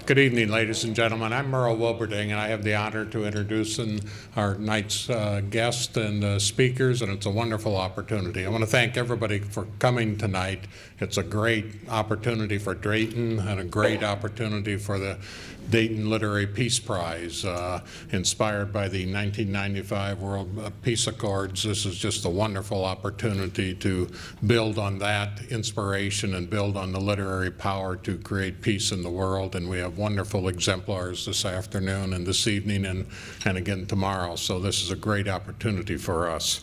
Good evening, ladies and gentlemen. I'm Merle Wilberding, and I have the honor to introduce our night's guests and speakers, and it's a wonderful opportunity. I want to thank everybody for coming tonight. It's a great opportunity for Dayton and a great opportunity for the Dayton Literary Peace Prize, inspired by the 1995 World Peace Accords. This is just a wonderful opportunity to build on that inspiration and build on the literary power to create peace in the world. And we have wonderful exemplars this afternoon and this evening and again tomorrow. So this is a great opportunity for us.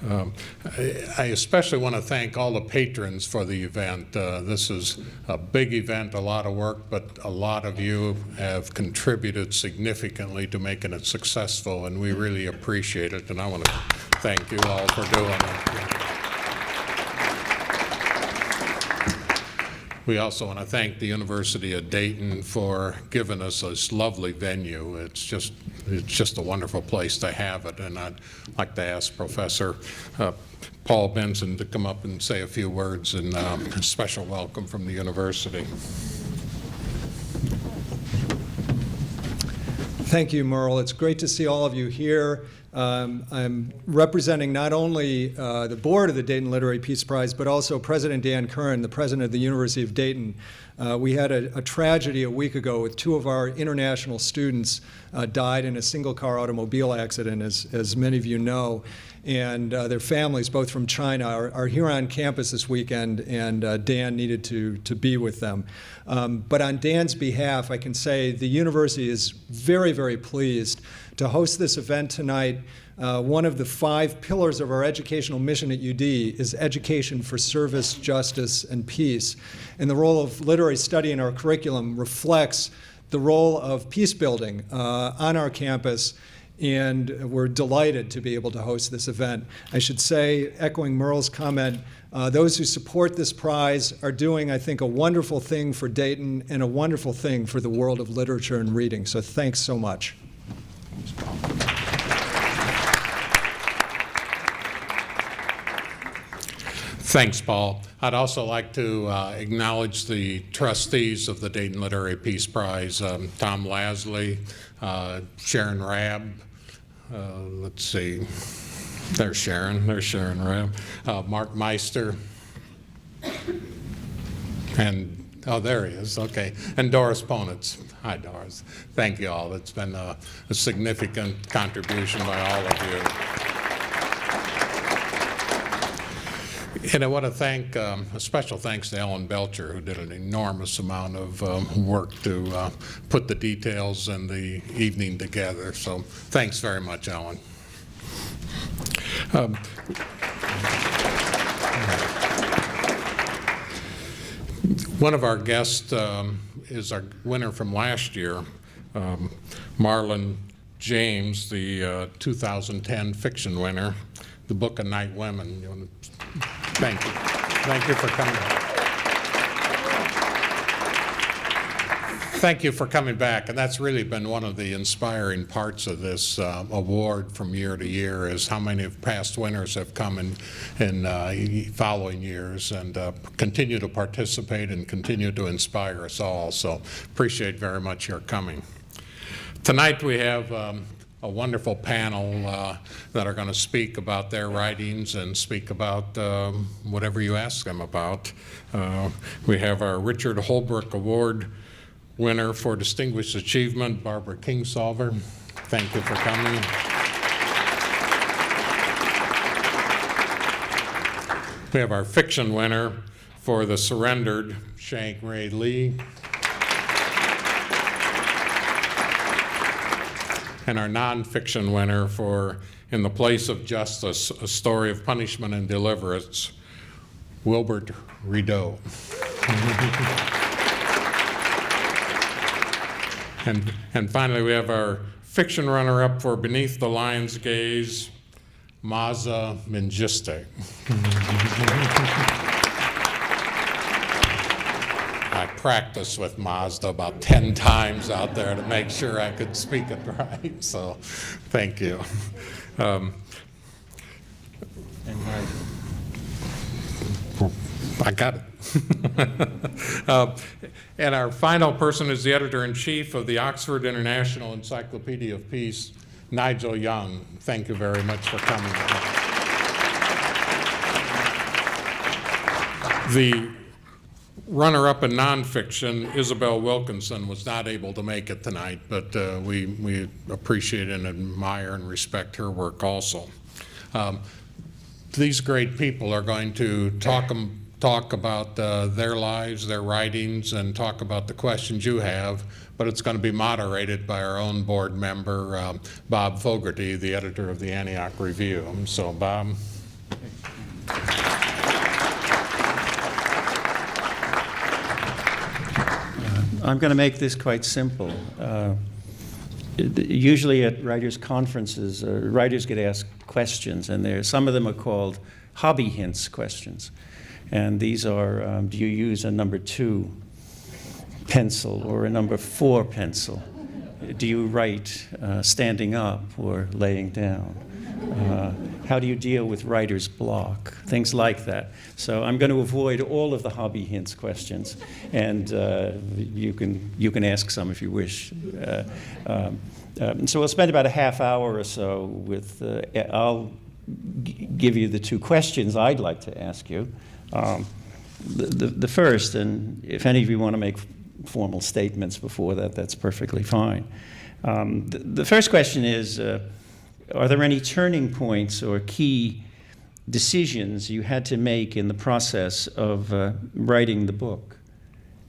I especially want to thank all the patrons for the event. This is a big event, a lot of work, but a lot of you have contributed significantly to making it successful, and we really appreciate it, and I want to thank you all for doing it. We also want to thank the University of Dayton for giving us this lovely venue. It's just a wonderful place to have it, and I'd like to ask Professor Paul Benson to come up and say a few words, and a special welcome from the university. Thank you, Merle. It's great to see all of you here. I'm representing not only the board of the Dayton Literary Peace Prize, but also President Dan Curran, the president of the University of Dayton. We had a tragedy a week ago with two of our international students died in a single-car automobile accident, as many of you know. And their families, both from China, are here on campus this weekend, and Dan needed to be with them. But on Dan's behalf, I can say the university is very, very pleased to host this event tonight. One of the 5 pillars of our educational mission at UD is education for service, justice, and peace. And the role of literary study in our curriculum reflects the role of peace building on our campus, and we're delighted to be able to host this event. I should say, echoing Merle's comment, those who support this prize are doing, I think, a wonderful thing for Dayton and a wonderful thing for the world of literature and reading. So thanks so much. Thanks, Paul. I'd also like to acknowledge the trustees of the Dayton Literary Peace Prize, Tom Lasley, Sharon Rabb, let's see, there's Sharon Rabb, Mark Meister, and oh, there he is, okay, and Doris Ponitz. Hi, Doris. Thank you all. It's been a significant contribution by all of you. And I want to thank, a special thanks to Ellen Belcher, who did an enormous amount of work to put the details and the evening together. So thanks very much, Ellen. One of our guests is our winner from last year, Marlon James, the 2010 fiction winner, the book of Night Women. You want to, thank you. Thank you for coming. Thank you for coming back, and that's really been one of the inspiring parts of this award from year to year, is how many of past winners have come in following years and continue to participate and continue to inspire us all. So appreciate very much your coming. Tonight we have a wonderful panel that are going to speak about their writings and speak about whatever you ask them about. We have our Richard Holbrook Award winner for Distinguished Achievement, Barbara Kingsolver. Thank you for coming. We have our fiction winner for The Surrendered, Shang-Rae Lee. And our nonfiction winner for In the Place of Justice, A Story of Punishment and Deliverance, Wilbert Rideau. And finally, we have our fiction runner-up for Beneath the Lion's Gaze, Maza Mengiste. I practiced with Mazda about 10 times out there to make sure I could speak it right, so thank you. I got it. And our final person is the editor-in-chief of the Oxford International Encyclopedia of Peace, Nigel Young. Thank you very much for coming. The runner-up in nonfiction, Isabel Wilkinson, was not able to make it tonight, but we appreciate and admire and respect her work also. These great people are going to talk about their lives, their writings, and talk about the questions you have, but it's going to be moderated by our own board member, Bob Fogarty, the editor of the Antioch Review. So, Bob. I'm going to make this quite simple. Usually at writers' conferences, writers get asked questions, and some of them are called hobby hints questions. And these are, do you use a number 2 pencil or a number 4 pencil? Do you write standing up or laying down? How do you deal with writer's block? Things like that. So I'm going to avoid all of the hobby hints questions, and you can ask some if you wish. So we'll spend about a half hour or so with, I'll give you the 2 questions I'd like to ask you. The first, and if any of you want to make formal statements before that, that's perfectly fine. The first question is, are there any turning points or key decisions you had to make in the process of writing the book?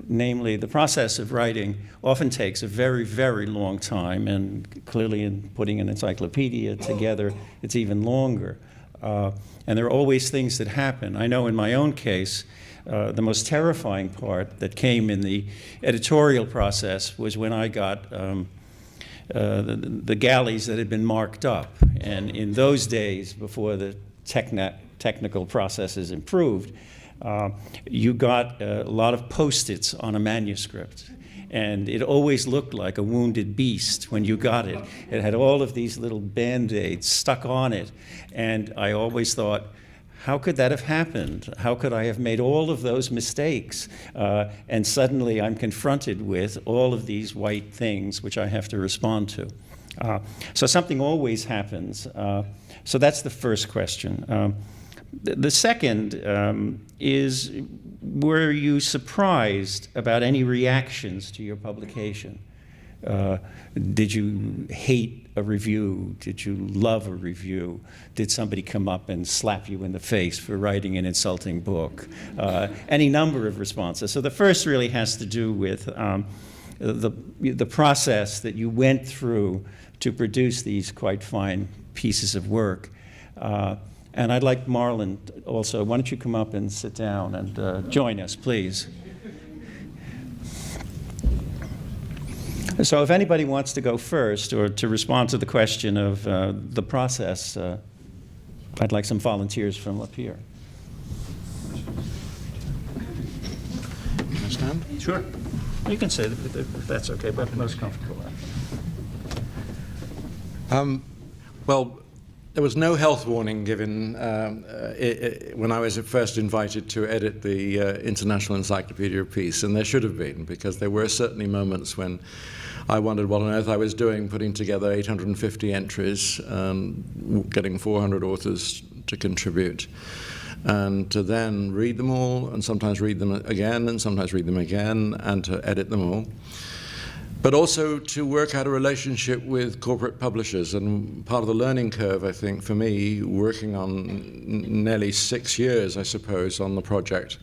Namely, the process of writing often takes a very, very long time, and clearly in putting an encyclopedia together, it's even longer. And there are always things that happen. I know in my own case, the most terrifying part that came in the editorial process was when I got the galleys that had been marked up. And in those days, before the technical processes improved, you got a lot of Post-its on a manuscript. And it always looked like a wounded beast when you got it. It had all of these little Band-Aids stuck on it. And I always thought, how could that have happened? How could I have made all of those mistakes? And suddenly I'm confronted with all of these white things which I have to respond to. So something always happens. So that's the first question. The second is, were you surprised about any reactions to your publication? Did you hate a review? Did you love a review? Did somebody come up and slap you in the face for writing an insulting book? Any number of responses. So the first really has to do with the process that you went through to produce these quite fine pieces of work. And I'd like Marlon also, why don't you come up and sit down and join us, please. So if anybody wants to go first or to respond to the question of the process, I'd like some volunteers from up here. Can I stand? Sure. You can sit if that's okay, but most comfortable. Well, there was no health warning given when I was first invited to edit the International Encyclopedia of Peace, and there should have been, because there were certainly moments when I wondered what on earth I was doing, putting together 850 entries, getting 400 authors to contribute, and to then read them all, and sometimes read them again, and sometimes read them again, and to edit them all. But also to work out a relationship with corporate publishers. And part of the learning curve, I think, for me, working on nearly 6 years, I suppose, on the project,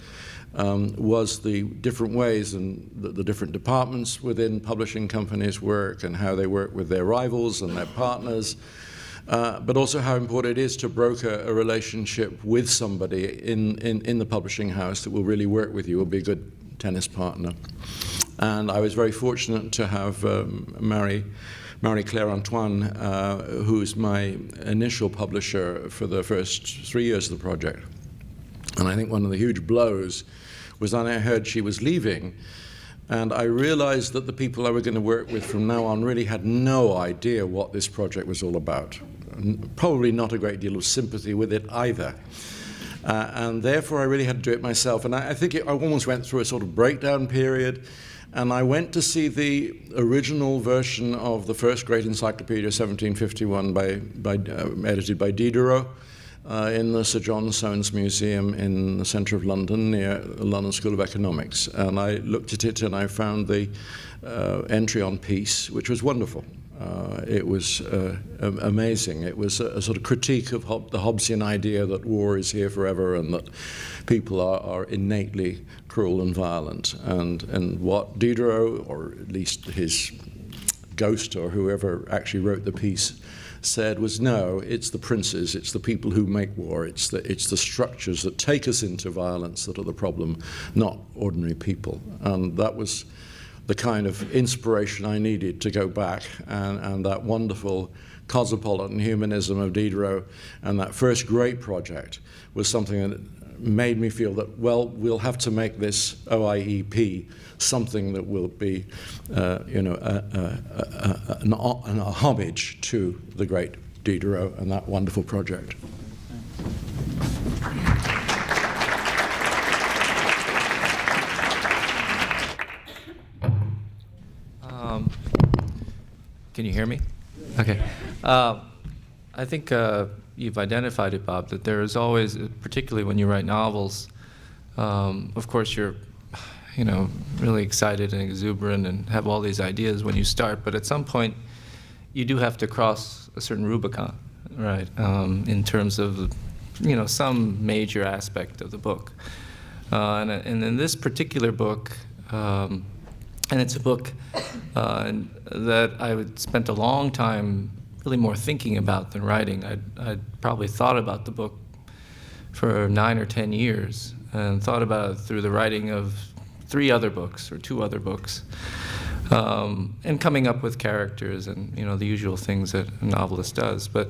was the different ways and the different departments within publishing companies work, and how they work with their rivals and their partners, but also how important it is to broker a relationship with somebody in the publishing house that will really work with you, will be a good tennis partner. And I was very fortunate to have Marie-Claire Antoine, who's my initial publisher for the first 3 years of the project. And I think one of the huge blows was when I heard she was leaving, and I realized that the people I were going to work with from now on really had no idea what this project was all about. Probably not a great deal of sympathy with it either. And therefore, I really had to do it myself. And I think I almost went through a sort of breakdown period. And I went to see the original version of the first great encyclopedia, 1751, edited by Diderot, in the Sir John Soanes Museum in the centre of London, near the London School of Economics. And I looked at it and I found the entry on peace, which was wonderful. It was amazing. It was a sort of critique of the Hobbesian idea that war is here forever and that people are innately cruel and violent. And what Diderot, or at least his ghost or whoever actually wrote the piece, said was, no, it's the princes, it's the people who make war, it's the structures that take us into violence that are the problem, not ordinary people. And that was the kind of inspiration I needed to go back, and that wonderful cosmopolitan humanism of Diderot and that first great project was something that made me feel that, well, we'll have to make this OIEP something that will be, an homage to the great Diderot and that wonderful project. Can you hear me? Okay. I think you've identified it, Bob, that there is always, particularly when you write novels, of course you're, really excited and exuberant and have all these ideas when you start, but at some point you do have to cross a certain Rubicon, right, in terms of, some major aspect of the book. And in this particular book, and it's a book that I spent a long time really more thinking about than writing. I'd probably thought about the book for 9 or 10 years and thought about it through the writing of 3 other books or 2 other books, and coming up with characters and the usual things that a novelist does. But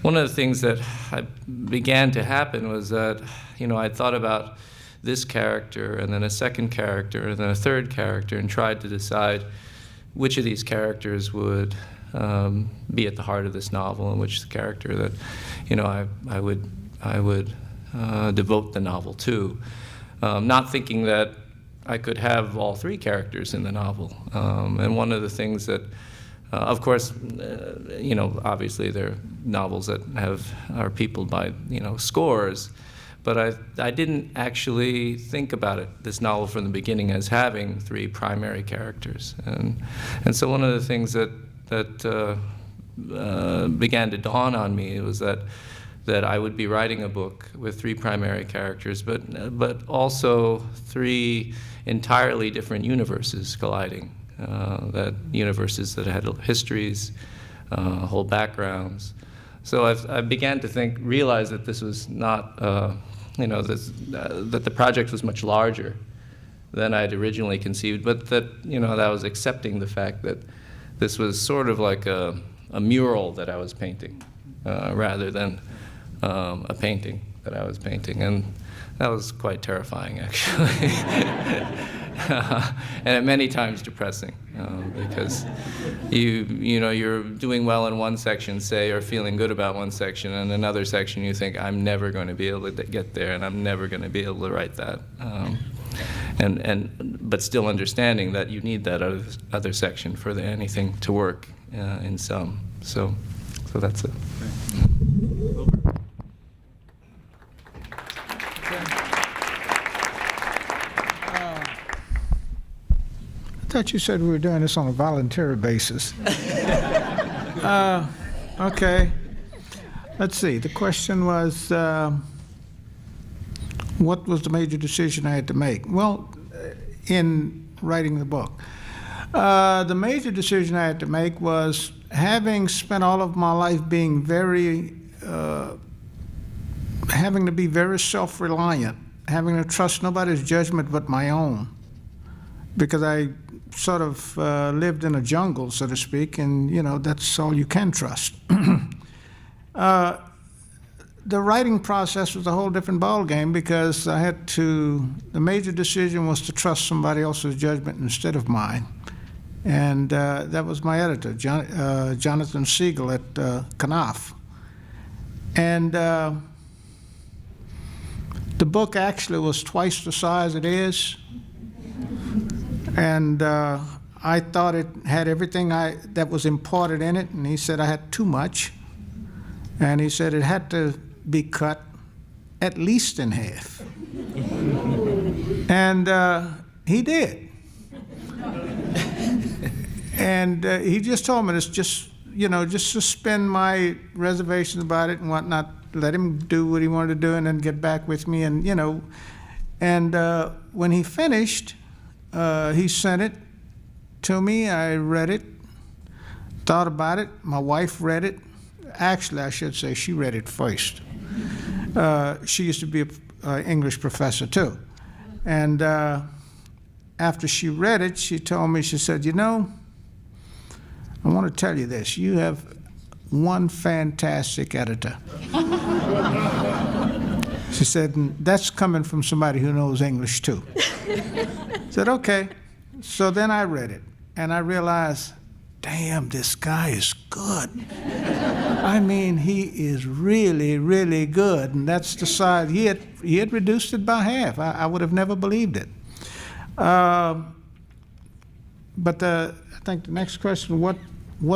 one of the things that began to happen was that I thought about this character, and then a second character, and then a third character, and tried to decide which of these characters would be at the heart of this novel, and which character that I would devote the novel to, not thinking that I could have all 3 characters in the novel. And one of the things that, of course, obviously there are novels that are peopled by scores. But I didn't actually think about this novel from the beginning as having 3 primary characters. And so one of the things that began to dawn on me was that I would be writing a book with 3 primary characters, but also 3 entirely different universes colliding, that universes that had histories, whole backgrounds. So I began to realize that this was not, that the project was much larger than I'd originally conceived, but that, that I was accepting the fact that this was sort of like a mural that I was painting, rather than a painting that I was painting. And that was quite terrifying, actually. And at many times depressing, because you're doing well in one section, say, or feeling good about one section, and another section you think, I'm never going to be able to get there, and I'm never going to be able to write that. But still understanding that you need that other section for anything to work in some. So that's it. I thought you said we were doing this on a voluntary basis. Okay. Let's see. The question was, what was the major decision I had to make? Well, in writing the book, the major decision I had to make was, having spent all of my life being having to be very self-reliant, having to trust nobody's judgment but my own, because I sort of lived in a jungle, so to speak, and that's all you can trust. The writing process was a whole different ballgame, because the major decision was to trust somebody else's judgment instead of mine. And that was my editor, Jonathan Siegel at Knopf. And The book actually was twice the size it is, and I thought it had everything that was important in it, and he said I had too much, and he said it had to be cut at least in half. And he did. And he just told me, just suspend my reservations about it and whatnot, let him do what he wanted to do and then get back with me. And, when he finished, he sent it to me. I read it, thought about it. My wife read it. Actually, I should say she read it first. She used to be an English professor too. And after she read it, she told me, she said, I want to tell you this. You have one fantastic editor. She said, and that's coming from somebody who knows English too. I said, okay. So then I read it, and I realized, damn, this guy is good. I mean, he is really, really good, and that's the size. He had reduced it by half. I would have never believed it. But I think the next question, what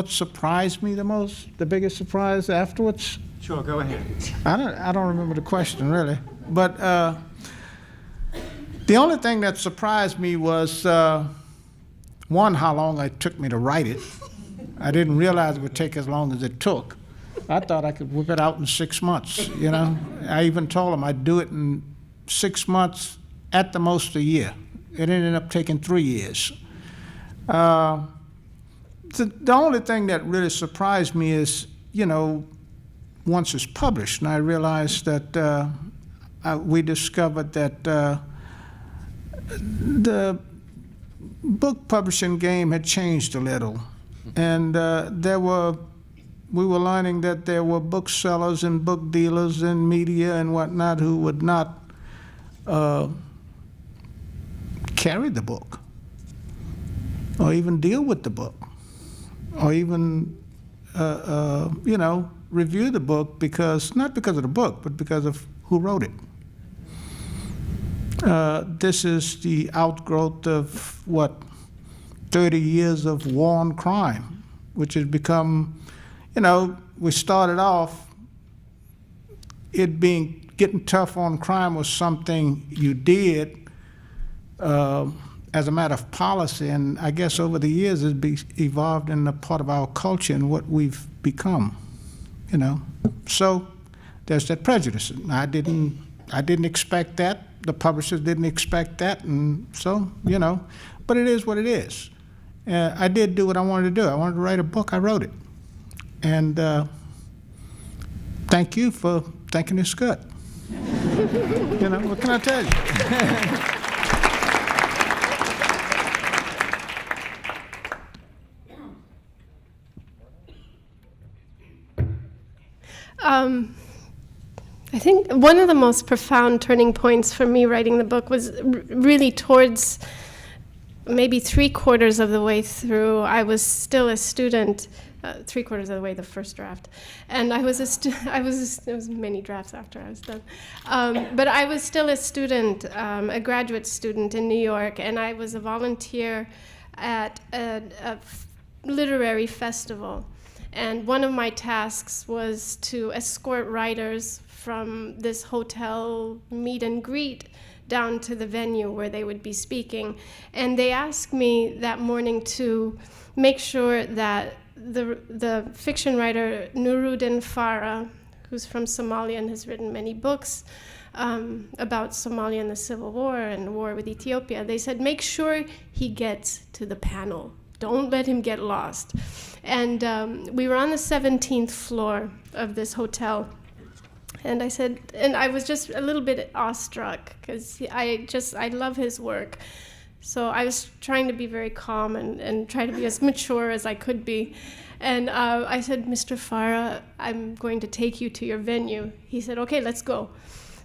surprised me the most, the biggest surprise afterwards? Sure, go ahead. I don't remember the question really, but the only thing that surprised me was one, how long it took me to write it. I didn't realize it would take as long as it took. I thought I could whip it out in 6 months. I even told him I'd do it in 6 months, at the most a year. It ended up taking 3 years. The only thing that really surprised me is, once it's published, and I realized that we discovered that the book publishing game had changed a little, and we were learning that there were booksellers and book dealers and media and whatnot who would not carry the book, or even deal with the book, or even review the book not because of the book, but because of who wrote it. This is the outgrowth of 30 years of war on crime, which has become, we started off getting tough on crime was something you did as a matter of policy, and I guess over the years it's evolved in a part of our culture and what we've become, So there's that prejudice. I didn't expect that. The publishers didn't expect that, and so, but it is what it is. I did do what I wanted to do. I wanted to write a book. I wrote it. And thank you for thinking it's good. What can I tell you? I think one of the most profound turning points for me writing the book was really towards maybe 3/4 of the way through. I was still a student, 3/4 of the way, the first draft, and there was many drafts after I was done, but I was still a student, a graduate student in New York, and I was a volunteer at a literary festival. And one of my tasks was to escort writers from this hotel meet and greet down to the venue where they would be speaking. And they asked me that morning to make sure that the fiction writer Nuruddin Farah, who's from Somalia and has written many books about Somalia and the Civil War and the war with Ethiopia, they said, make sure he gets to the panel. Don't let him get lost. And we were on the 17th floor of this hotel. And I said, and I was just a little bit awestruck because I love his work. So I was trying to be very calm and try to be as mature as I could be. And I said, Mr. Farah, I'm going to take you to your venue. He said, okay, let's go.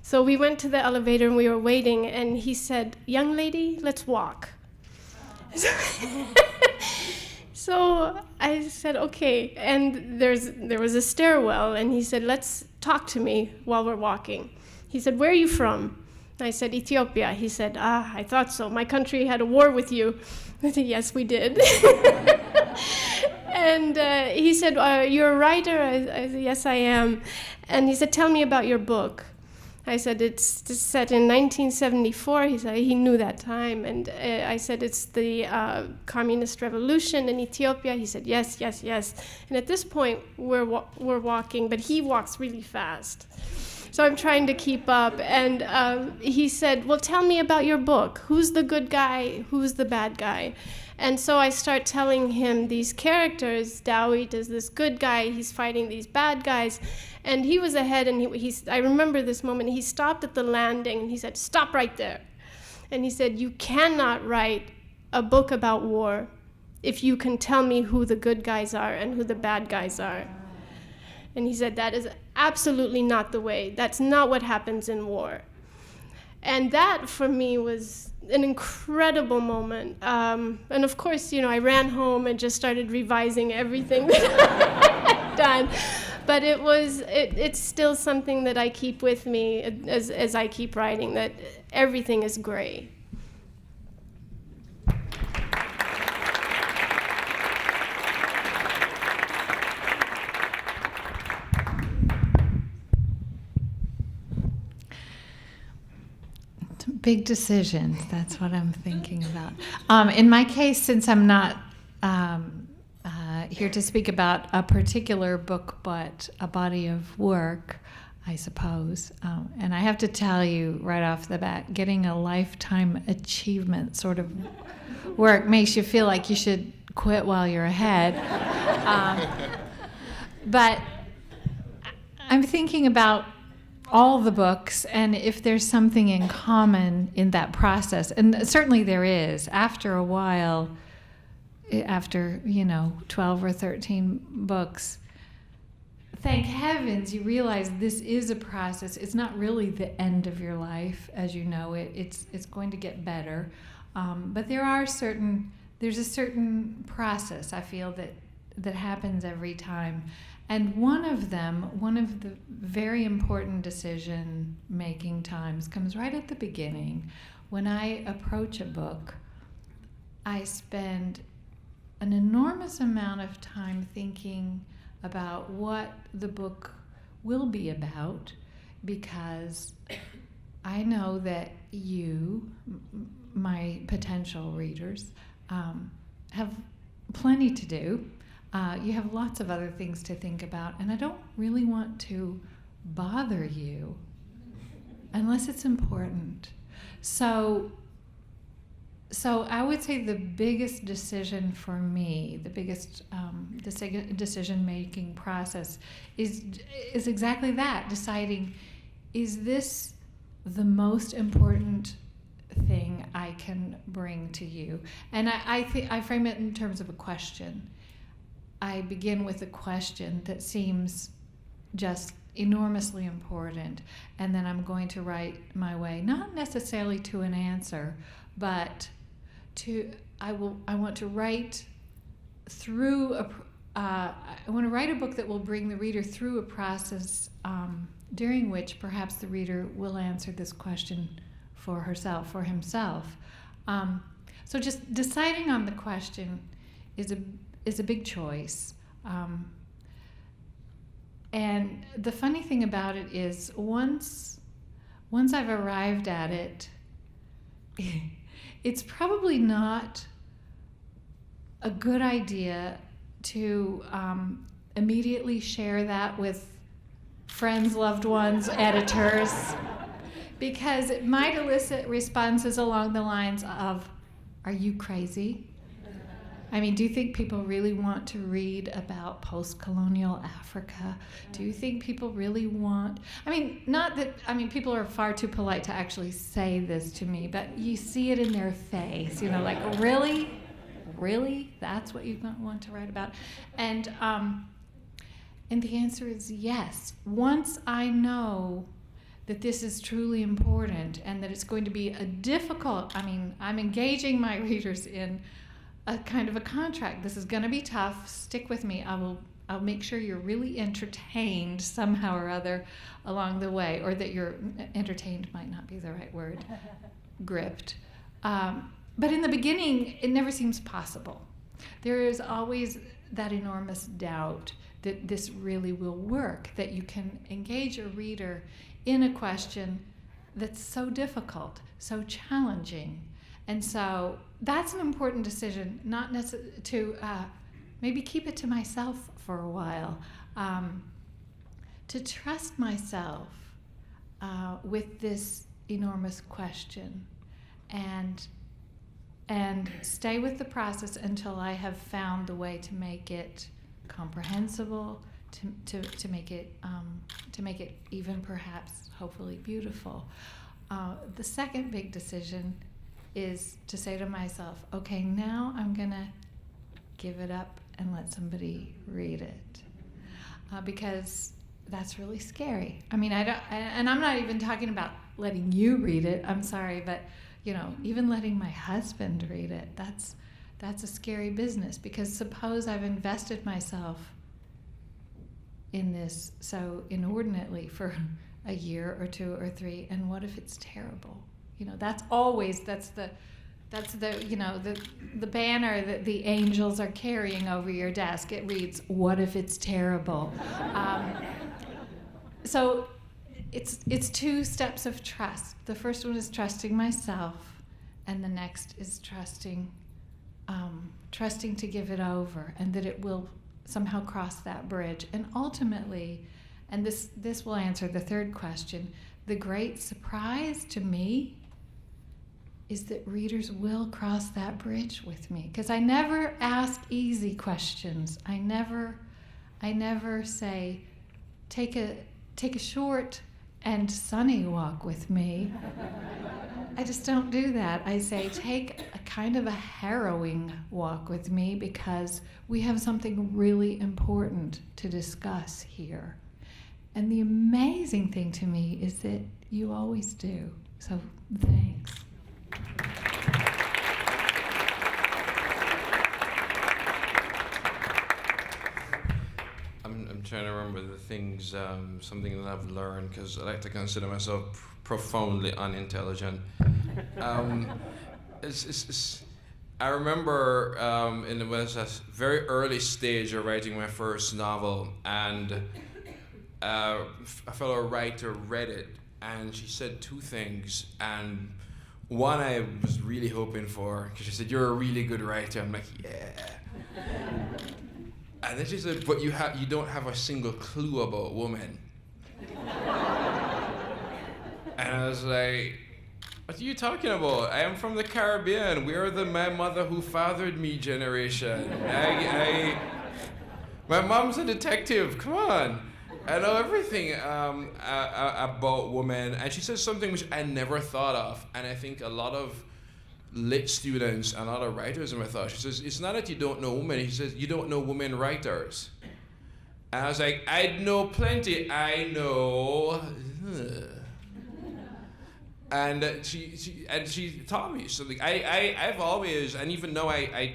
So we went to the elevator and we were waiting, and he said, young lady, let's walk. So I said, okay. And there was a stairwell, and he said, let's talk to me while we're walking. He said, where are you from? I said, Ethiopia. He said, I thought so. My country had a war with you. I said, yes, we did. And he said, you're a writer? I said, yes, I am. And he said, tell me about your book. I said, it's set in 1974. He said he knew that time. And I said, it's the communist revolution in Ethiopia. He said, yes, yes, yes. And at this point, we're walking, but he walks really fast. So I'm trying to keep up. And he said, well, tell me about your book. Who's the good guy? Who's the bad guy? And so I start telling him these characters. Dawit is this good guy. He's fighting these bad guys. And he was ahead, and I remember this moment. He stopped at the landing, and he said, stop right there. And he said, you cannot write a book about war if you can tell me who the good guys are and who the bad guys are. And he said, that is absolutely not the way. That's not what happens in war. And that, for me, was an incredible moment. And of course, I ran home and just started revising everything that I had done. But it's still something that I keep with me as I keep writing, that everything is gray. Big decisions, that's what I'm thinking about. In my case, since I'm not here to speak about a particular book, but a body of work, I suppose. And I have to tell you right off the bat, getting a lifetime achievement sort of work makes you feel like you should quit while you're ahead. But I'm thinking about all the books, and if there's something in common in that process, and certainly there is. After a while, after 12 or 13 books, thank heavens you realize this is a process. It's not really the end of your life as you know it. It's going to get better, but there's a certain process I feel that happens every time. And one of the very important decision-making times comes right at the beginning. When I approach a book, I spend an enormous amount of time thinking about what the book will be about, because I know that you, my potential readers, have plenty to do. You have lots of other things to think about, and I don't really want to bother you unless it's important. So I would say the biggest decision for me, the biggest decision-making process is exactly that, deciding, is this the most important thing I can bring to you? And I frame it in terms of a question. I begin with a question that seems just enormously important, and then I'm going to write my way, not necessarily to an answer, but I want to write through I want to write a book that will bring the reader through a process during which perhaps the reader will answer this question for herself, for himself. So just deciding on the question is a big choice. And the funny thing about it is once I've arrived at it, it's probably not a good idea to immediately share that with friends, loved ones, editors, because it might elicit responses along the lines of, are you crazy? I mean, do you think people really want to read about post-colonial Africa? Do you think people really want... people are far too polite to actually say this to me, but you see it in their face, like, really? Really? That's what you want to write about? And the answer is yes. Once I know that this is truly important and that it's going to be I'm engaging my readers in a kind of a contract. This is going to be tough. Stick with me. I will I'll make sure you're really entertained somehow or other along the way, or that you're entertained might not be the right word, gripped. But in the beginning, it never seems possible. There is always that enormous doubt that this really will work, that you can engage a reader in a question that's so difficult, so challenging. And so that's an important decision, not necessarily to maybe keep it to myself for a while, to trust myself with this enormous question, and stay with the process until I have found the way to make it comprehensible, to make it even perhaps hopefully beautiful. The second big decision is to say to myself, okay, now I'm gonna give it up and let somebody read it, because that's really scary. I mean, and I'm not even talking about letting you read it. I'm sorry, but even letting my husband read it, that's a scary business, because suppose I've invested myself in this so inordinately for a year or 2 or 3, and what if it's terrible? That's the the banner that the angels are carrying over your desk. It reads, "What if it's terrible?" So it's 2 steps of trust. The first one is trusting myself, and the next is trusting to give it over, and that it will somehow cross that bridge. And ultimately, and this will answer the third question, the great surprise to me is that readers will cross that bridge with me, because I never ask easy questions. I never say, take a short and sunny walk with me. I just don't do that. I say, take a kind of a harrowing walk with me, because we have something really important to discuss here. And the amazing thing to me is that you always do. So thanks. I'm trying to remember the things, something that I've learned, because I like to consider myself profoundly unintelligent. I remember when I was at a very early stage of writing my first novel, and a fellow writer read it, and she said 2 things, and one I was really hoping for, because she said, "You're a really good writer." I'm like, yeah. And then she said, "But you don't have a single clue about women." And I was like, "What are you talking about? I am from the Caribbean. We are the my mother who fathered me generation. My mom's a detective. Come on. I know everything about women." And she says something which I never thought of, and I think a lot of lit students and a lot of writers in my thought. She says, "It's not that you don't know women." She says, "You don't know women writers." And I was like, "I know plenty. I know." And she taught me something. I've always, and even though I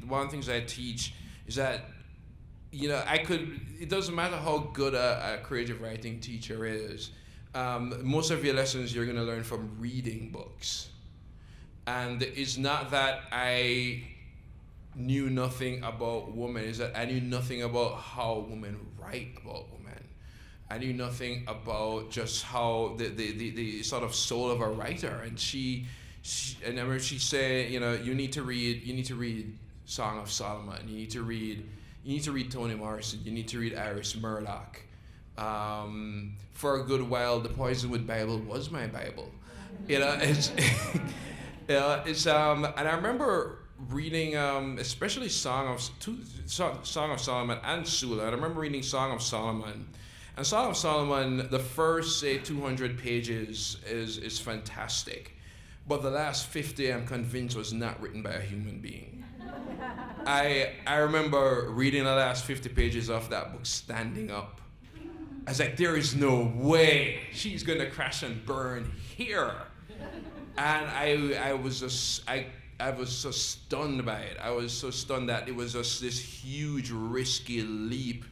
one of the things I teach is that, it doesn't matter how good a creative writing teacher is, most of your lessons you're going to learn from reading books. And it's not that I knew nothing about women, it's that I knew nothing about how women write about women. I knew nothing about just how the sort of soul of a writer. And she and I remember she said, you need to read Song of Solomon, you need to read Toni Morrison, you need to read Iris Murdoch. For a good while, the Poisonwood Bible was my Bible. And I remember reading, especially Song of Solomon and Sula. And I remember reading Song of Solomon. And Song of Solomon, the first, say, 200 pages is fantastic. But the last 50, I'm convinced, was not written by a human being. I remember reading the last 50 pages of that book standing up. I was like, there is no way she's going to crash and burn here. And I was just I was so stunned by it. I was so stunned that it was just this huge risky leap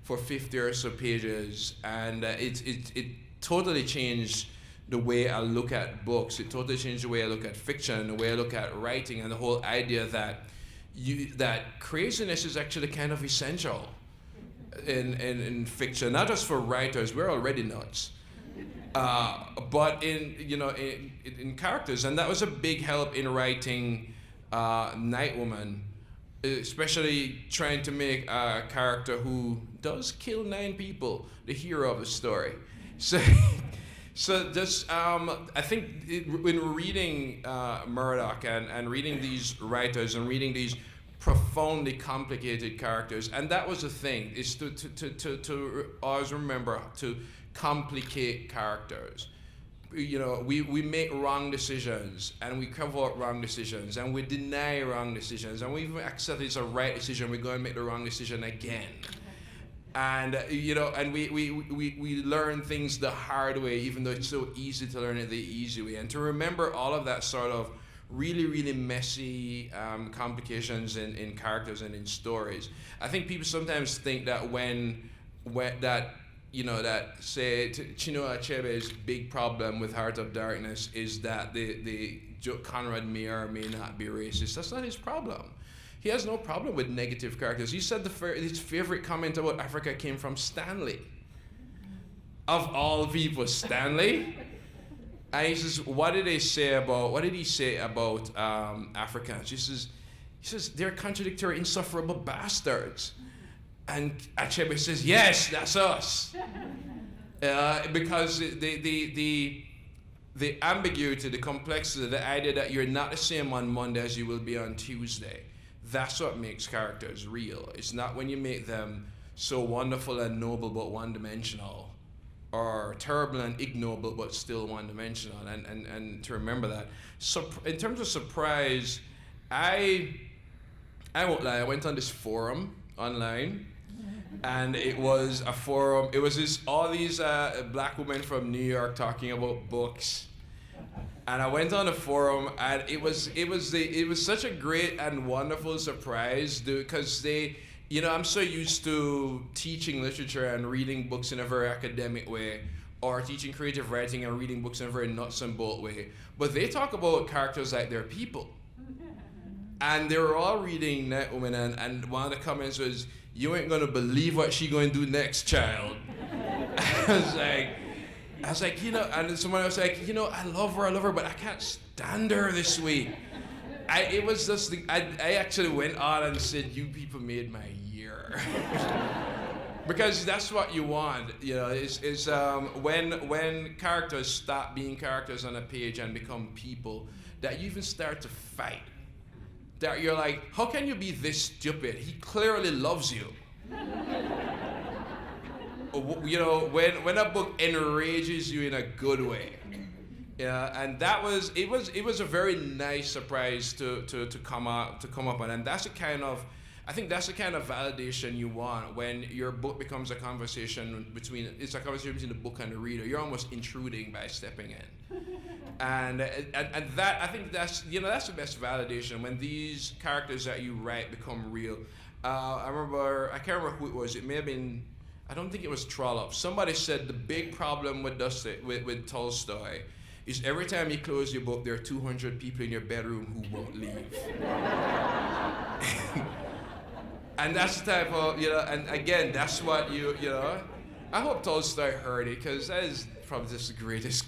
for 50 or so pages, and it totally changed the way I look at books. It totally changed the way I look at fiction, the way I look at writing, and the whole idea that that craziness is actually kind of essential in fiction, not just for writers. We're already nuts. But in characters, and that was a big help in writing Nightwoman, especially trying to make a character who does kill 9 people the hero of the story. So, just I think when reading Murdoch and reading these writers and reading these profoundly complicated characters, and that was the thing, is to always remember to complicate characters. We make wrong decisions, and we cover up wrong decisions, and we deny wrong decisions, and we even accept it's a right decision. We go and make the wrong decision again, and and we learn things the hard way, even though it's so easy to learn it the easy way. And to remember all of that sort of really messy complications in characters and in stories. I think people sometimes think that that say Chinua Achebe's big problem with Heart of Darkness is that the Conrad may or may not be racist. That's not his problem. He has no problem with negative characters. He said his favorite comment about Africa came from Stanley. Of all people, Stanley. And he says, what did he say about Africans? He says they're contradictory, insufferable bastards. And Achebe says, yes, that's us. Because the ambiguity, the complexity, the idea that you're not the same on Monday as you will be on Tuesday, that's what makes characters real. It's not when you make them so wonderful and noble but one-dimensional, or terrible and ignoble but still one-dimensional. And to remember that. So in terms of surprise, I won't lie, I went on this forum online. And it was a forum. It was all these black women from New York talking about books, and I went on a forum, and it was such a great and wonderful surprise, because I'm so used to teaching literature and reading books in a very academic way, or teaching creative writing and reading books in a very nuts and bolt way. But they talk about characters like they're people, and they were all reading Nightwoman, and one of the comments was, "You ain't gonna believe what she gonna do next, child." I was like, and someone else was like, I love her, but I can't stand her this week. It was just, I actually went on and said, you people made my year. Because that's what you want, is when characters stop being characters on a page and become people, that you even start to fight. That you're like, how can you be this stupid? He clearly loves you. When a book enrages you in a good way. And it was a very nice surprise to come up on. And that's the kind of validation you want when your book becomes a conversation between the book and the reader. You're almost intruding by stepping in. And that, I think that's the best validation, when these characters that you write become real. I can't remember who it was. It may have been, I don't think it was Trollope. Somebody said the big problem with Tolstoy is every time you close your book, there are 200 people in your bedroom who won't leave. And that's the type of, and again, that's what I hope Tolstoy heard it, because that is probably just the greatest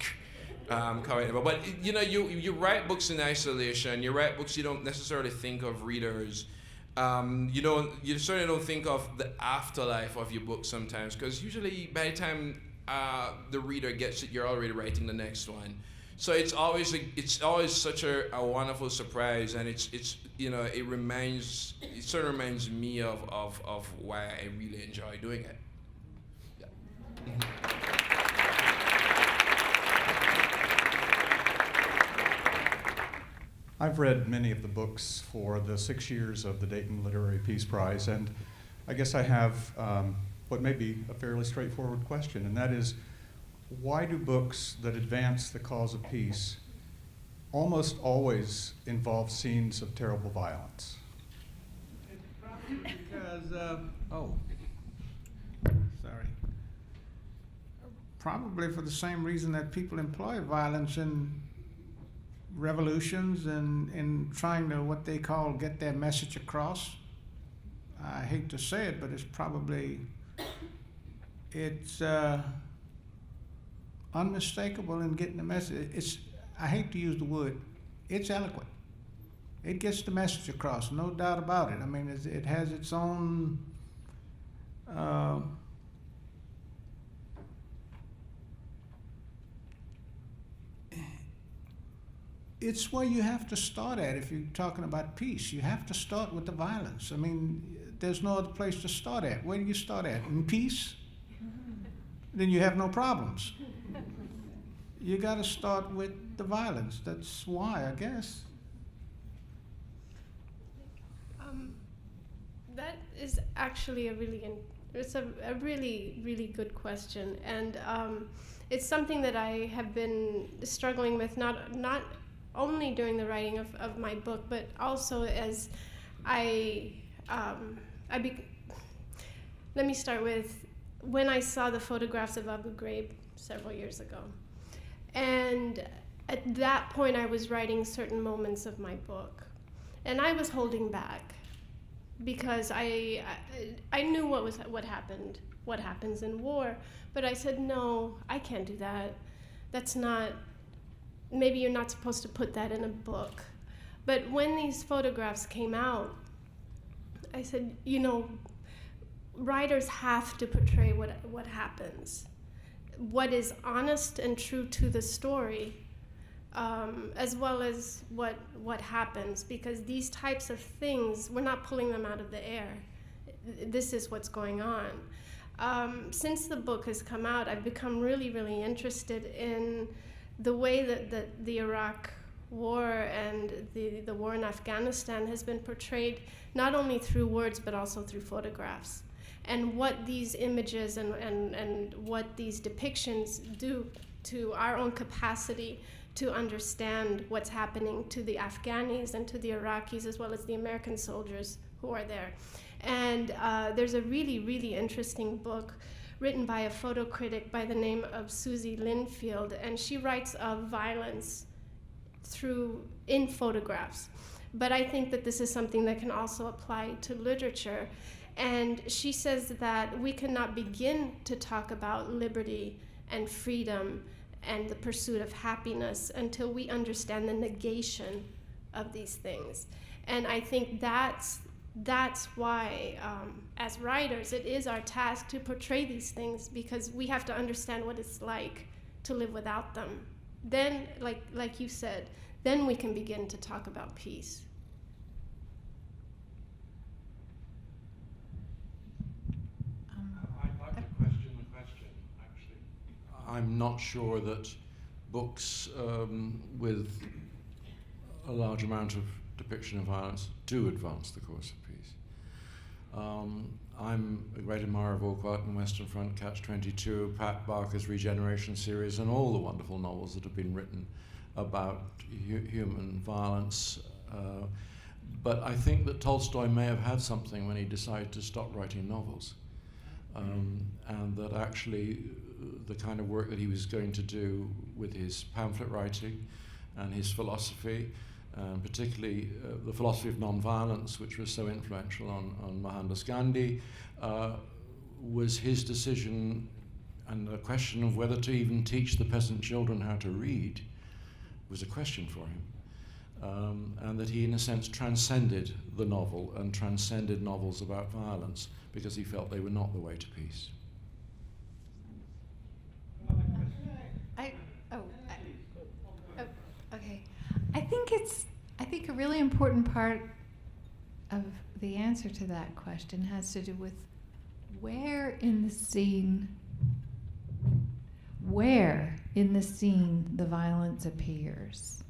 comment ever. But, you write books in isolation. You write books you don't necessarily think of readers. You certainly don't think of the afterlife of your book sometimes, because usually by the time the reader gets it, you're already writing the next one. So it's always such a wonderful surprise, and it certainly reminds me of why I really enjoy doing it. Yeah. I've read many of the books for the 6 years of the Dayton Literary Peace Prize, and I guess I have what may be a fairly straightforward question, and that is, why do books that advance the cause of peace almost always involve scenes of terrible violence. Because, sorry. Probably for the same reason that people employ violence in revolutions and in trying to, what they call, get their message across. I hate to say it, but it's unmistakable in getting the message. I hate to use the word, it's eloquent. It gets the message across, no doubt about it. I mean, it has its own it's where you have to start at if you're talking about peace. You have to start with the violence. I mean, there's no other place to start at. Where do you start at? In peace? Then you have no problems. You got to start with the violence. That's why, I guess. That is actually a really really good question, and it's something that I have been struggling with not only during the writing of my book, but also as let me start with when I saw the photographs of Abu Ghraib several years ago. And at that point, I was writing certain moments of my book. And I was holding back because I knew what happens in war. But I said, no, I can't do that. That's not, maybe you're not supposed to put that in a book. But when these photographs came out, I said, writers have to portray what happens, what is honest and true to the story, as well as what happens, because these types of things, we're not pulling them out of the air. This is what's going on. Since the book has come out, I've become really, really interested in the way that the Iraq war and the war in Afghanistan has been portrayed not only through words but also through photographs, and what these images and what these depictions do to our own capacity to understand what's happening to the Afghanis and to the Iraqis, as well as the American soldiers who are there. And there's a really, really interesting book written by a photo critic by the name of Susie Linfield, and she writes of violence in photographs. But I think that this is something that can also apply to literature. And she says that we cannot begin to talk about liberty and freedom and the pursuit of happiness until we understand the negation of these things. And I think that's why, as writers, it is our task to portray these things, because we have to understand what it's like to live without them. Then, like you said, then we can begin to talk about peace. I'd like to question the question, actually. I'm not sure that books with a large amount of depiction of violence do advance the cause of peace. I'm a great admirer of Urquhart and Western Front, Catch-22, Pat Barker's Regeneration series, and all the wonderful novels that have been written about human violence. But I think that Tolstoy may have had something when he decided to stop writing novels. And that actually the kind of work that he was going to do with his pamphlet writing and his philosophy, particularly the philosophy of nonviolence, which was so influential on Mohandas Gandhi, was his decision, and the question of whether to even teach the peasant children how to read was a question for him. And that he, in a sense, transcended the novel and transcended novels about violence because he felt they were not the way to peace. Okay. I think a really important part of the answer to that question has to do with where in the scene the violence appears.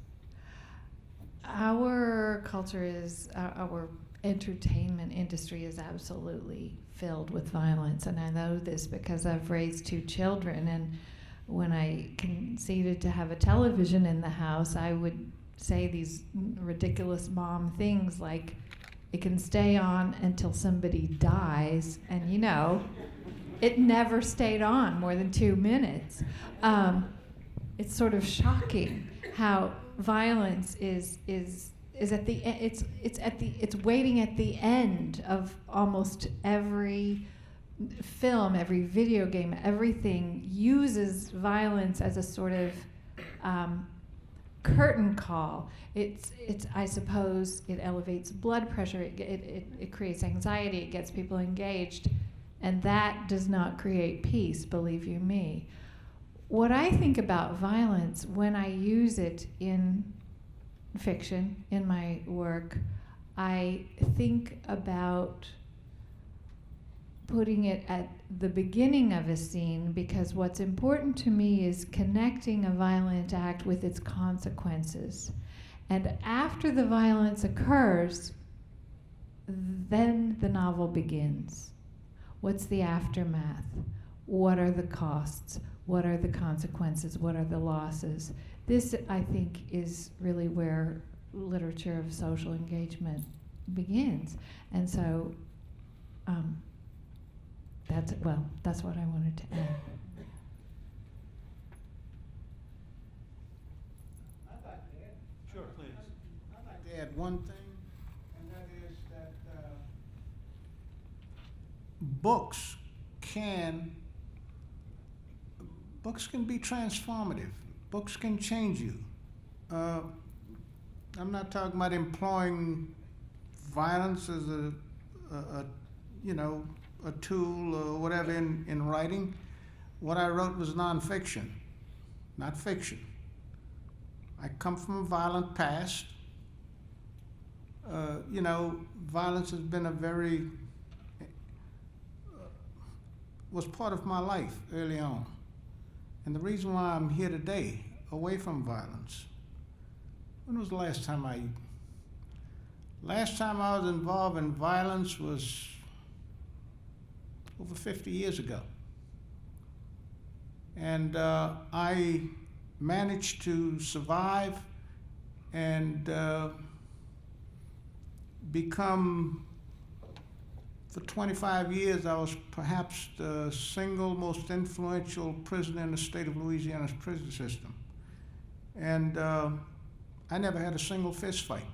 Our culture our entertainment industry is absolutely filled with violence, and I know this because I've raised 2 children, and when I conceded to have a television in the house, I would say these ridiculous mom things like, it can stay on until somebody dies, and it never stayed on more than 2 minutes. It's sort of shocking how violence is at the it's waiting at the end of almost every film, every video game. Everything uses violence as a sort of curtain call. It's I suppose it elevates blood pressure. It creates anxiety. It gets people engaged, and that does not create peace. Believe you me. What I think about violence when I use it in fiction, in my work, I think about putting it at the beginning of a scene, because what's important to me is connecting a violent act with its consequences. And after the violence occurs, then the novel begins. What's the aftermath? What are the costs? What are the consequences? What are the losses? This, I think, is really where literature of social engagement begins. And so that's what I wanted to add. Sure, please. I'd like to add one thing, and that is that books can be transformative. Books can change you. I'm not talking about employing violence as a tool or whatever in writing. What I wrote was nonfiction, not fiction. I come from a violent past. Violence has been was part of my life early on. And the reason why I'm here today, away from violence, when was the last time I was involved in violence was over 50 years ago. And I managed to survive and become, for 25 years, I was perhaps the single most influential prisoner in the state of Louisiana's prison system. And I never had a single fist fight.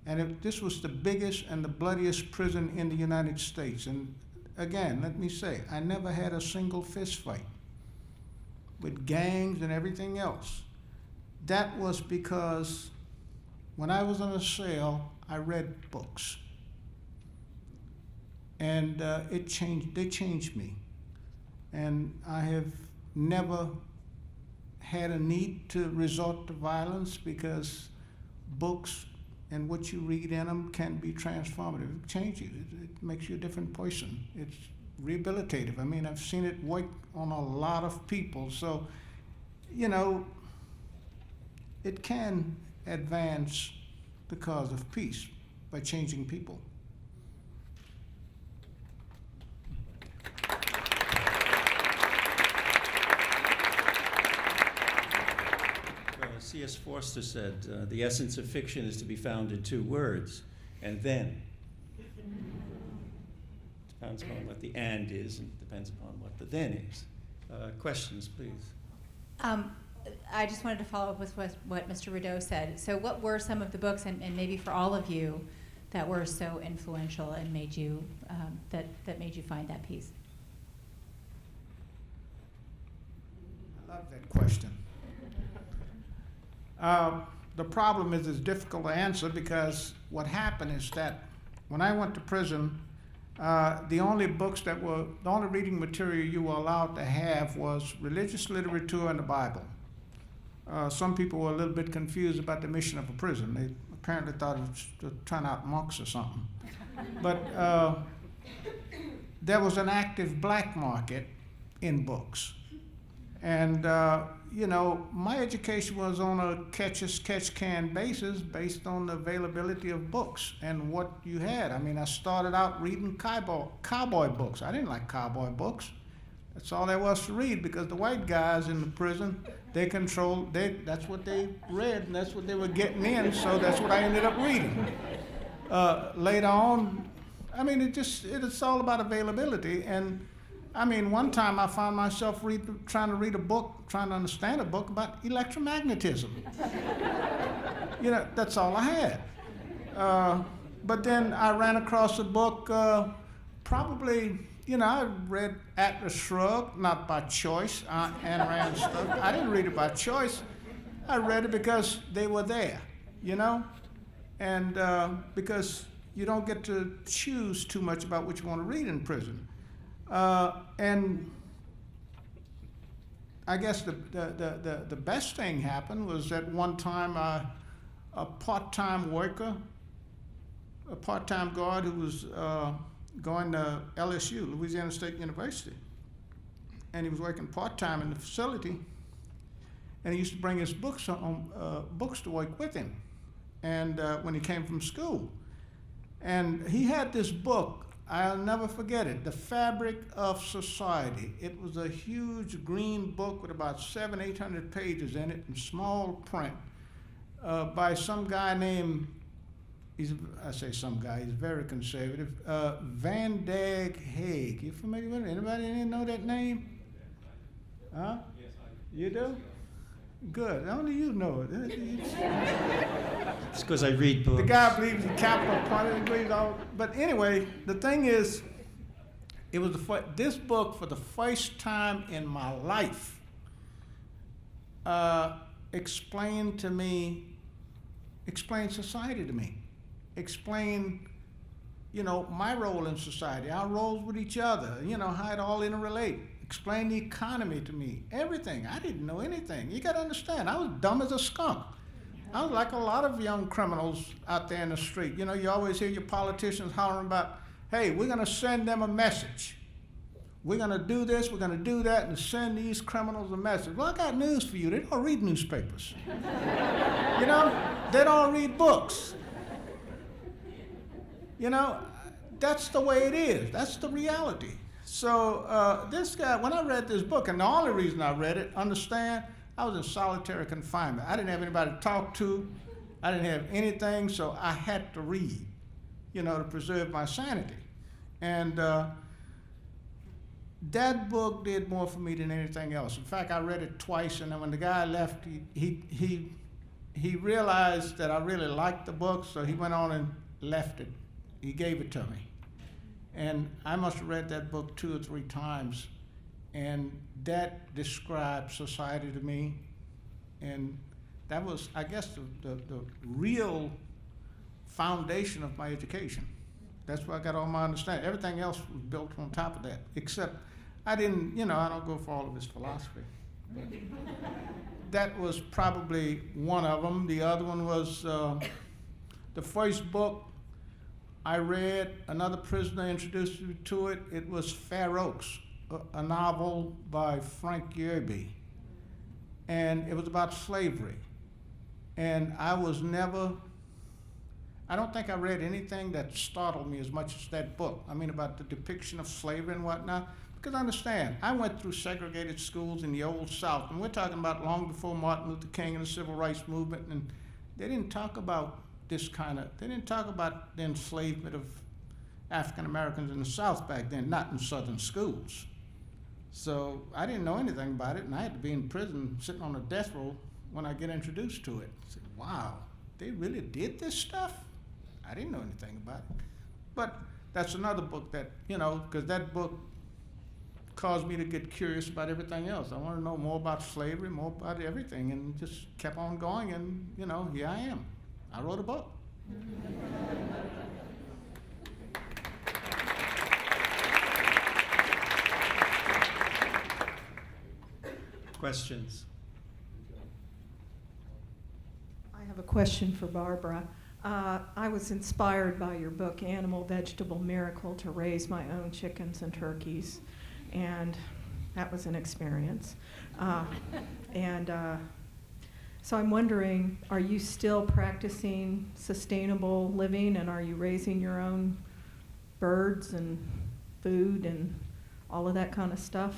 And this was the biggest and the bloodiest prison in the United States. And again, let me say, I never had a single fist fight with gangs and everything else. That was because when I was in a cell, I read books. And they changed me. And I have never had a need to resort to violence, because books and what you read in them can be transformative. It changes you. It makes you a different person. It's rehabilitative. I mean, I've seen it work on a lot of people. So, it can advance the cause of peace by changing people. C.S. Forster said, the essence of fiction is to be found in 2 words, and then. Depends upon what the and is, and depends upon what the then is. Questions, please. I just wanted to follow up with what Mr. Rideau said. So what were some of the books, and maybe for all of you, that were so influential and made you, that made you find that peace? I love that question. The problem is it's difficult to answer, because what happened is that when I went to prison, the only reading material you were allowed to have was religious literature and the Bible. Some people were a little bit confused about the mission of a prison. They apparently thought it was to turn out monks or something. But there was an active black market in books. And, my education was on a catch-as-catch-can basis based on the availability of books and what you had. I mean, I started out reading cowboy books. I didn't like cowboy books. That's all there was to read, because the white guys in the prison, that's what they read, and that's what they were getting in, so that's what I ended up reading. Later on, I mean, it's all about availability. And I mean, one time I found myself trying to understand a book about electromagnetism. You know, that's all I had. But then I ran across a book, probably, you know, I read Atlas Shrugged, not by choice, Ayn Rand stuff. I didn't read it by choice. I read it because they were there, you know? And because you don't get to choose too much about what you want to read in prison. And I guess the best thing happened was that one time a part-time worker, a part-time guard who was going to LSU, Louisiana State University, and he was working part-time in the facility, and he used to bring his books to work with him, and when he came from school. And he had this book, I'll never forget it, The Fabric of Society. It was a huge green book with about 700-800 pages in it in small print by some guy named, I say some guy, he's very conservative, Van Dag Haag. You familiar with it? Anybody know that name? Huh? Yes, I do. You do? Good. Only you know it. It's because I read books. The guy believes in capital punishment, agrees all. But anyway, the thing is, it was this book for the first time in my life explained society to me, explained, you know, my role in society, our roles with each other, you know, how it all interrelate. Explain the economy to me, everything. I didn't know anything. You got to understand, I was dumb as a skunk. I was like a lot of young criminals out there in the street. You know, you always hear your politicians hollering about, hey, we're going to send them a message. We're going to do this, we're going to do that, and send these criminals a message. Well, I got news for you. They don't read newspapers. You know, they don't read books. You know, that's the way it is. That's the reality. So this guy, when I read this book, and the only reason I read it, understand, I was in solitary confinement. I didn't have anybody to talk to. I didn't have anything, so I had to read, you know, to preserve my sanity. And that book did more for me than anything else. In fact, I read it twice, and then when the guy left, he realized that I really liked the book, so he went on and left it. He gave it to me. And I must have read that book 2 or 3 times, and that described society to me. And that was, I guess, the real foundation of my education. That's where I got all my understanding. Everything else was built on top of that, except I didn't, you know, I don't go for all of his philosophy. That was probably one of them. The other one was the first book I read, another prisoner introduced me to it. It was Fair Oaks, a novel by Frank Yerby. And it was about slavery. And I don't think I read anything that startled me as much as that book. I mean, about the depiction of slavery and whatnot. Because understand, I went through segregated schools in the Old South, and we're talking about long before Martin Luther King and the Civil Rights Movement, and they didn't talk about they didn't talk about the enslavement of African Americans in the South back then, not in Southern schools. So I didn't know anything about it, and I had to be in prison sitting on a death row when I get introduced to it. I said, wow, they really did this stuff? I didn't know anything about it. But that's another book that, you know, because that book caused me to get curious about everything else. I want to know more about slavery, more about everything, and just kept on going, and, you know, here I am. I wrote a book. Questions? I have a question for Barbara. I was inspired by your book, Animal Vegetable Miracle, to raise my own chickens and turkeys, and that was an experience. So I'm wondering, are you still practicing sustainable living, and are you raising your own birds and food and all of that kind of stuff?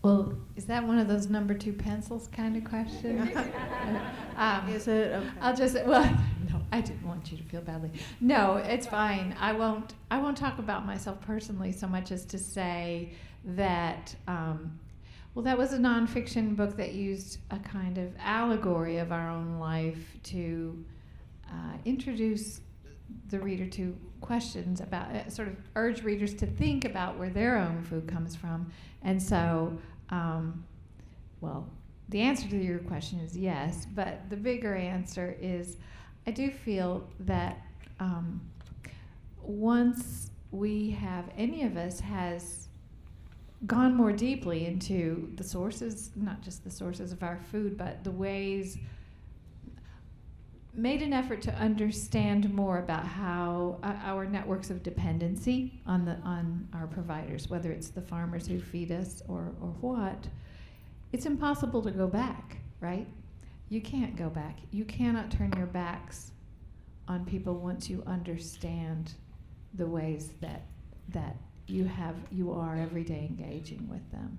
Well, is that one of those number 2 pencils kind of questions? Is it? Okay. I'll just, well, no, I didn't want you to feel badly. No, it's fine. I won't talk about myself personally so much as to say that, well, that was a nonfiction book that used a kind of allegory of our own life to introduce the reader to questions about, sort of urge readers to think about where their own food comes from. And so, well, the answer to your question is yes, but the bigger answer is I do feel that once we have, any of us has gone more deeply into the sources, not just the sources of our food, but the ways, made an effort to understand more about how our networks of dependency on our providers, whether it's the farmers who feed us or what, it's impossible to go back, right? You can't go back. You cannot turn your backs on people once you understand the ways that you are every day engaging with them,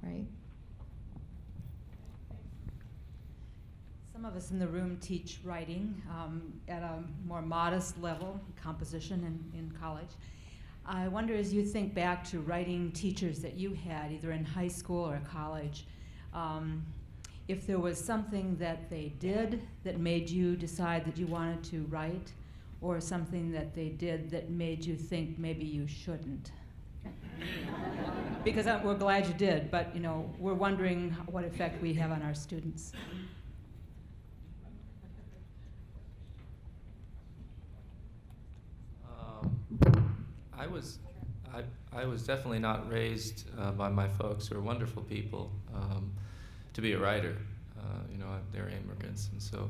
right? Some of us in the room teach writing at a more modest level, composition in college. I wonder, as you think back to writing teachers that you had, either in high school or college, if there was something that they did that made you decide that you wanted to write, or something that they did that made you think maybe you shouldn't. Because we're glad you did, but we're wondering what effect we have on our students. I was definitely not raised by my folks, who are wonderful people, to be a writer. They're immigrants, and so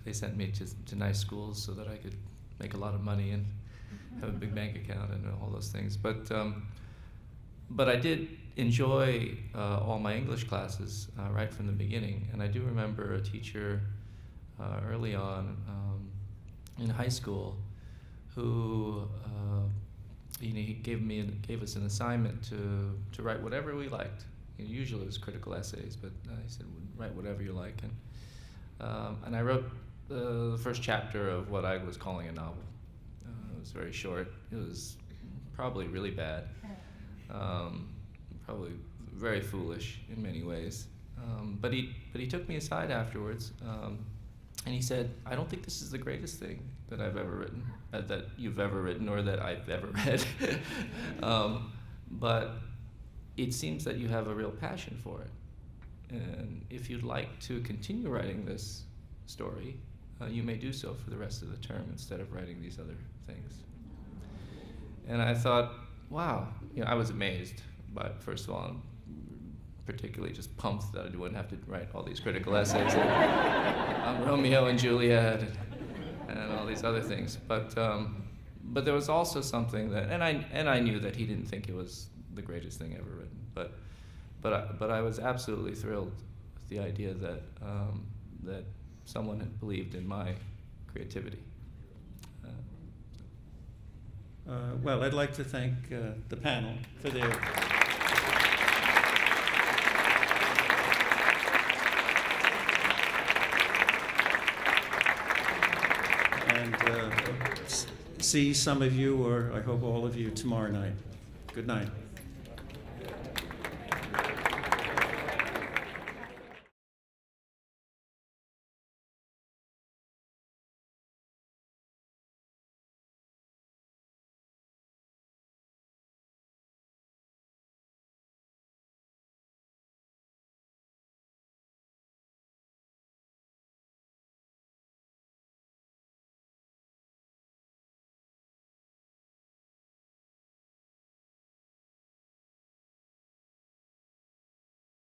they sent me to nice schools so that I could make a lot of money and have a big bank account and all those things. But I did enjoy all my English classes right from the beginning, and I do remember a teacher early on in high school who he gave us an assignment to write whatever we liked. Usually it was critical essays, but he said, write whatever you like. And I wrote the first chapter of what I was calling a novel. It was very short. It was probably really bad, probably very foolish in many ways. But he took me aside afterwards, and he said, I don't think this is the greatest thing that I've ever written, that you've ever written, or that I've ever read. But it seems that you have a real passion for it. And if you'd like to continue writing this story, you may do so for the rest of the term instead of writing these other things. And I thought, wow, I was amazed by it, first of all, and particularly just pumped that I wouldn't have to write all these critical essays on Romeo and Juliet and all these other things. But there was also something that, and I knew that he didn't think it was the greatest thing ever written. But I was absolutely thrilled with the idea that that someone had believed in my creativity. Well, I'd like to thank the panel for their and see some of you, or I hope all of you, tomorrow night. Good night.